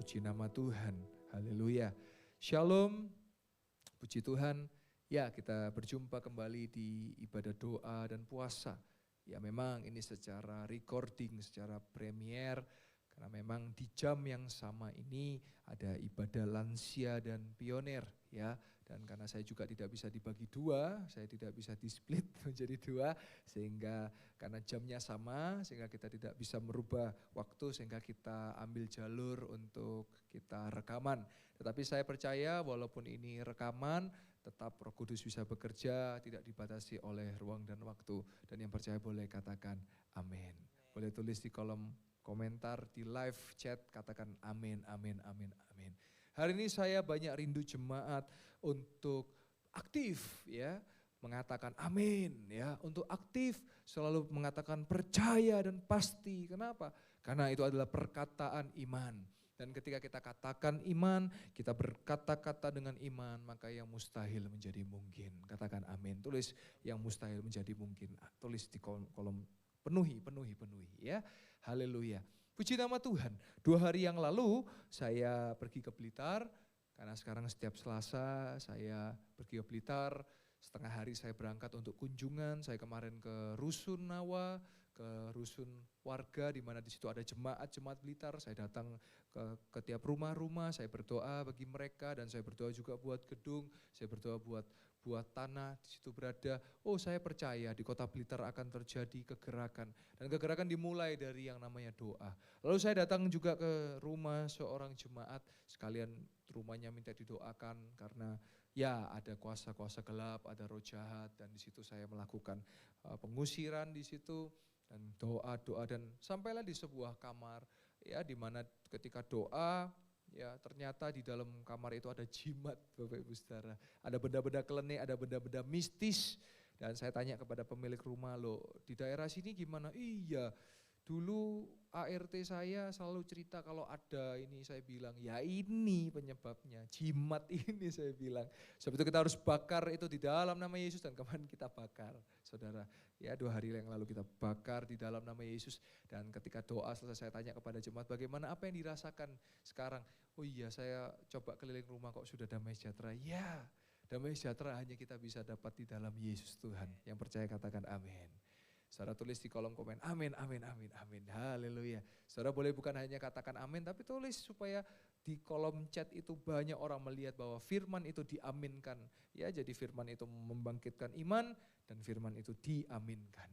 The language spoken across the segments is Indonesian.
Puji nama Tuhan. Haleluya. Shalom. Puji Tuhan. Ya, kita berjumpa kembali di ibadah doa dan puasa. Ya, memang ini secara recording, secara premier. Karena memang di jam yang sama ini ada ibadah lansia dan pionir, ya. Dan karena saya juga tidak bisa dibagi dua, saya tidak bisa di-split menjadi dua, sehingga karena jamnya sama, sehingga kita tidak bisa merubah waktu, sehingga kita ambil jalur untuk kita rekaman. Tetapi saya percaya walaupun ini rekaman, tetap Roh Kudus bisa bekerja, tidak dibatasi oleh ruang dan waktu. Dan yang percaya boleh katakan amin. Boleh tulis di kolom komentar di live chat, katakan amin, amin, amin, amin. Hari ini saya banyak rindu jemaat untuk aktif, ya, mengatakan amin, ya, untuk aktif selalu mengatakan percaya dan pasti. Kenapa? Karena itu adalah perkataan iman. Dan ketika kita katakan iman, kita berkata-kata dengan iman, maka yang mustahil menjadi mungkin. Katakan amin. Tulis yang mustahil menjadi mungkin. Tulis di kolom penuhi ya. Haleluya. Puji nama Tuhan. 2 hari yang lalu saya pergi ke Blitar, karena sekarang setiap Selasa saya pergi ke Blitar. Setengah hari saya berangkat untuk kunjungan. Saya kemarin ke Rusun Nawa, ke Rusun warga di mana di situ ada jemaat Blitar. Saya datang ke tiap rumah-rumah, saya berdoa bagi mereka dan saya berdoa juga buat gedung, saya berdoa buat tanah di situ berada. Oh, saya percaya di kota Blitar akan terjadi kegerakan dan kegerakan dimulai dari yang namanya doa. Lalu saya datang juga ke rumah seorang jemaat, sekalian rumahnya minta didoakan karena ya ada kuasa-kuasa gelap, ada roh jahat, dan di situ saya melakukan pengusiran di situ dan doa-doa, dan sampailah di sebuah kamar ya, di mana ketika doa ya ternyata di dalam kamar itu ada jimat, Bapak Ibu Saudara. Ada benda-benda klenik, ada benda-benda mistis, dan saya tanya kepada pemilik rumah, loh di daerah sini gimana? Iya, dulu ART saya selalu cerita kalau ada ini, saya bilang ya ini penyebabnya, jimat ini, saya bilang. Sebab itu kita harus bakar itu di dalam nama Yesus, dan kemarin kita bakar, saudara. Ya 2 hari yang lalu kita bakar di dalam nama Yesus, dan ketika doa selesai saya tanya kepada jemaat bagaimana, apa yang dirasakan sekarang. Oh iya, saya coba keliling rumah kok sudah damai sejahtera. Ya, damai sejahtera hanya kita bisa dapat di dalam Yesus Tuhan. Yang percaya katakan amin. Saudara tulis di kolom komen, amin, amin, amin, amin, haleluya. Saudara boleh bukan hanya katakan amin, tapi tulis supaya di kolom chat itu banyak orang melihat bahwa firman itu diaminkan. Ya, jadi firman itu membangkitkan iman dan firman itu diaminkan.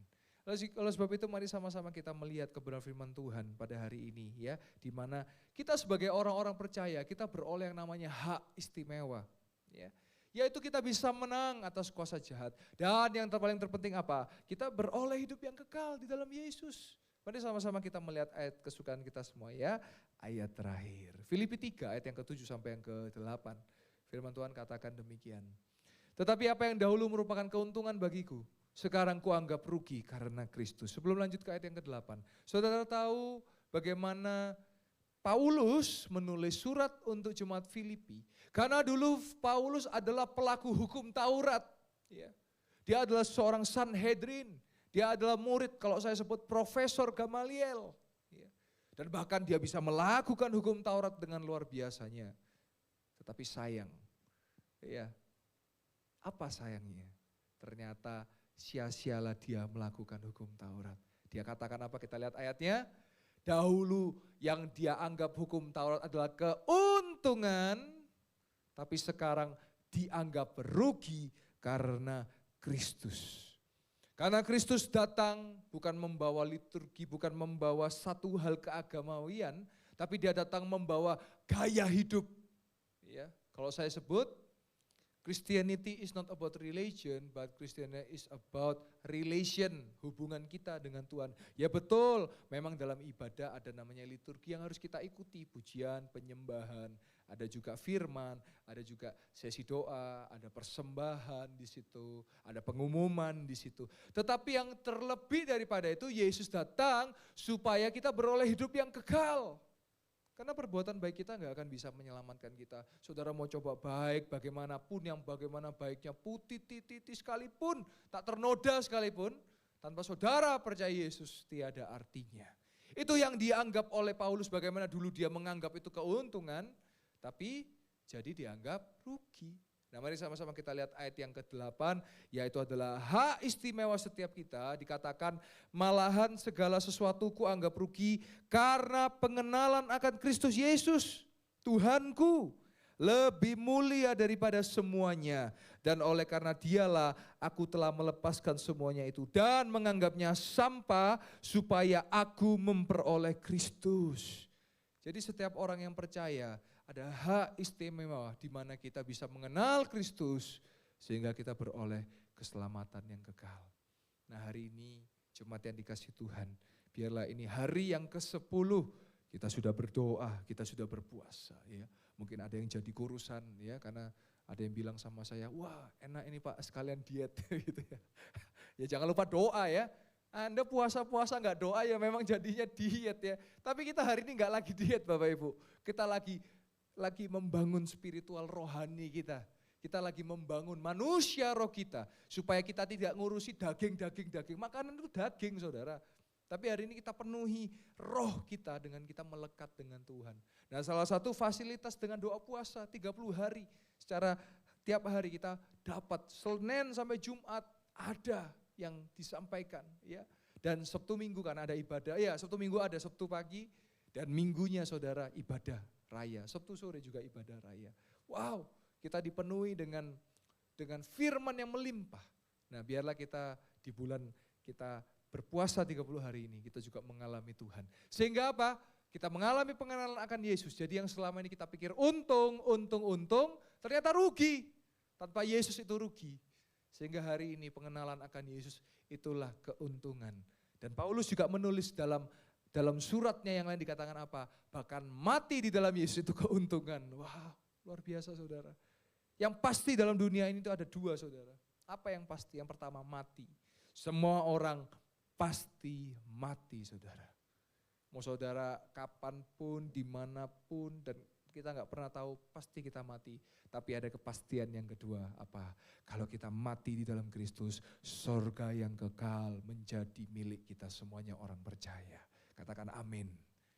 Lalu sebab itu mari sama-sama kita melihat kebenaran firman Tuhan pada hari ini, ya, di mana kita sebagai orang-orang percaya kita beroleh yang namanya hak istimewa, ya. Yaitu kita bisa menang atas kuasa jahat. Dan yang paling terpenting apa? Kita beroleh hidup yang kekal di dalam Yesus. Mari sama-sama kita melihat ayat kesukaan kita semua, ya. Ayat terakhir. Filipi 3 ayat yang ke-7 sampai yang ke-8. Firman Tuhan katakan demikian. Tetapi apa yang dahulu merupakan keuntungan bagiku, sekarang kuanggap rugi karena Kristus. Sebelum lanjut ke ayat yang ke-8. Saudara tahu bagaimana Paulus menulis surat untuk jemaat Filipi, karena dulu Paulus adalah pelaku hukum Taurat. Ya. Dia adalah seorang Sanhedrin, dia adalah murid, kalau saya sebut Profesor Gamaliel. Ya. Dan bahkan dia bisa melakukan hukum Taurat dengan luar biasanya. Tetapi sayang, ya, apa sayangnya? Ternyata sia-sialah dia melakukan hukum Taurat. Dia katakan apa? Kita lihat ayatnya. Dahulu yang dia anggap hukum Taurat adalah keuntungan, tapi sekarang dianggap rugi karena Kristus. Karena Kristus datang bukan membawa liturgi, bukan membawa satu hal keagamawian, tapi dia datang membawa gaya hidup. Ya, kalau saya sebut, Christianity is not about religion, but Christianity is about relation, hubungan kita dengan Tuhan. Ya betul, memang dalam ibadah ada namanya liturgi yang harus kita ikuti, pujian, penyembahan, ada juga firman, ada juga sesi doa, ada persembahan di situ, ada pengumuman di situ. Tetapi yang terlebih daripada itu, Yesus datang supaya kita beroleh hidup yang kekal. Karena perbuatan baik kita nggak akan bisa menyelamatkan kita. Saudara mau coba baik bagaimanapun, yang bagaimana baiknya putih titi sekalipun, tak ternoda sekalipun, tanpa saudara percaya Yesus tiada artinya. Itu yang dianggap oleh Paulus bagaimana dulu dia menganggap itu keuntungan, tapi jadi dianggap rugi. Nah mari sama-sama kita lihat ayat yang ke-8, yaitu adalah hak istimewa setiap kita. Dikatakan malahan segala sesuatu ku anggap rugi karena pengenalan akan Kristus Yesus Tuhanku lebih mulia daripada semuanya. Dan oleh karena dialah aku telah melepaskan semuanya itu dan menganggapnya sampah supaya aku memperoleh Kristus. Jadi setiap orang yang percaya ada hak istimewa di mana kita bisa mengenal Kristus sehingga kita beroleh keselamatan yang kekal. Nah hari ini jemaat yang dikasihi Tuhan, biarlah ini hari yang ke-10 kita sudah berdoa, kita sudah berpuasa ya. Mungkin ada yang jadi kurusan ya karena ada yang bilang sama saya, wah enak ini Pak sekalian diet gitu ya. Ya jangan lupa doa ya. Anda puasa-puasa enggak doa ya memang jadinya diet ya. Tapi kita hari ini enggak lagi diet Bapak Ibu. Kita lagi membangun spiritual rohani kita. Kita lagi membangun manusia roh kita. Supaya kita tidak ngurusi daging. Makanan itu daging saudara. Tapi hari ini kita penuhi roh kita dengan kita melekat dengan Tuhan. Nah salah satu fasilitas dengan doa puasa 30 hari. Secara tiap hari kita dapat Senin sampai Jumat ada yang disampaikan. Ya. Dan Sabtu Minggu kan ada ibadah. Ya Sabtu Minggu ada Sabtu pagi dan minggunya saudara ibadah raya. Sabtu sore juga ibadah raya. Wow, kita dipenuhi dengan firman yang melimpah. Nah biarlah kita di bulan kita berpuasa 30 hari ini, kita juga mengalami Tuhan. Sehingga apa? Kita mengalami pengenalan akan Yesus. Jadi yang selama ini kita pikir untung, ternyata rugi. Tanpa Yesus itu rugi. Sehingga hari ini pengenalan akan Yesus itulah keuntungan. Dan Paulus juga menulis dalam suratnya yang lain dikatakan apa? Bahkan mati di dalam Yesus itu keuntungan. Wow, luar biasa saudara. Yang pasti dalam dunia ini itu ada dua saudara. Apa yang pasti? Yang pertama mati. Semua orang pasti mati saudara. Mau saudara kapanpun, dimanapun, dan kita nggak pernah tahu pasti kita mati. Tapi ada kepastian yang kedua apa? Kalau kita mati di dalam Kristus, sorga yang kekal menjadi milik kita semuanya orang percaya. Katakan amin.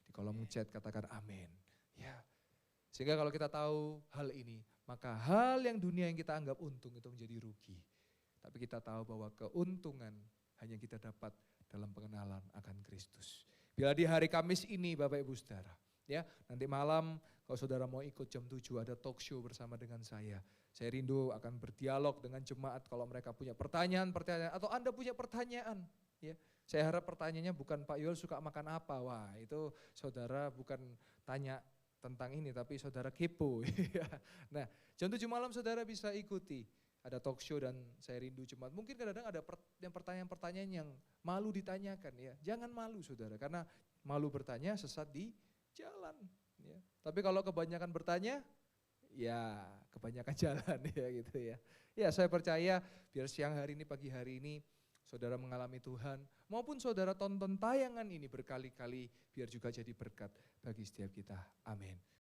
Di kolom chat katakan amin. Ya. Sehingga kalau kita tahu hal ini, maka hal yang dunia yang kita anggap untung itu menjadi rugi. Tapi kita tahu bahwa keuntungan hanya kita dapat dalam pengenalan akan Kristus. Bila di hari Kamis ini Bapak Ibu Saudara, ya nanti malam kalau saudara mau ikut jam 7 ada talk show bersama dengan saya. Saya rindu akan berdialog dengan jemaat kalau mereka punya pertanyaan atau Anda punya pertanyaan. Ya, saya harap pertanyaannya bukan Pak Yul suka makan apa, wah itu saudara bukan tanya tentang ini tapi saudara kepo. Nah jam 7 malam saudara bisa ikuti. Ada talk show dan saya rindu jemaat. Mungkin kadang-kadang ada pertanyaan-pertanyaan yang malu ditanyakan ya. Jangan malu saudara, karena malu bertanya sesat di jalan. Ya. Tapi kalau kebanyakan bertanya, ya kebanyakan jalan ya gitu ya. Ya saya percaya biar siang hari ini, pagi hari ini saudara mengalami Tuhan. Maupun saudara tonton tayangan ini berkali-kali biar juga jadi berkat bagi setiap kita. Amin.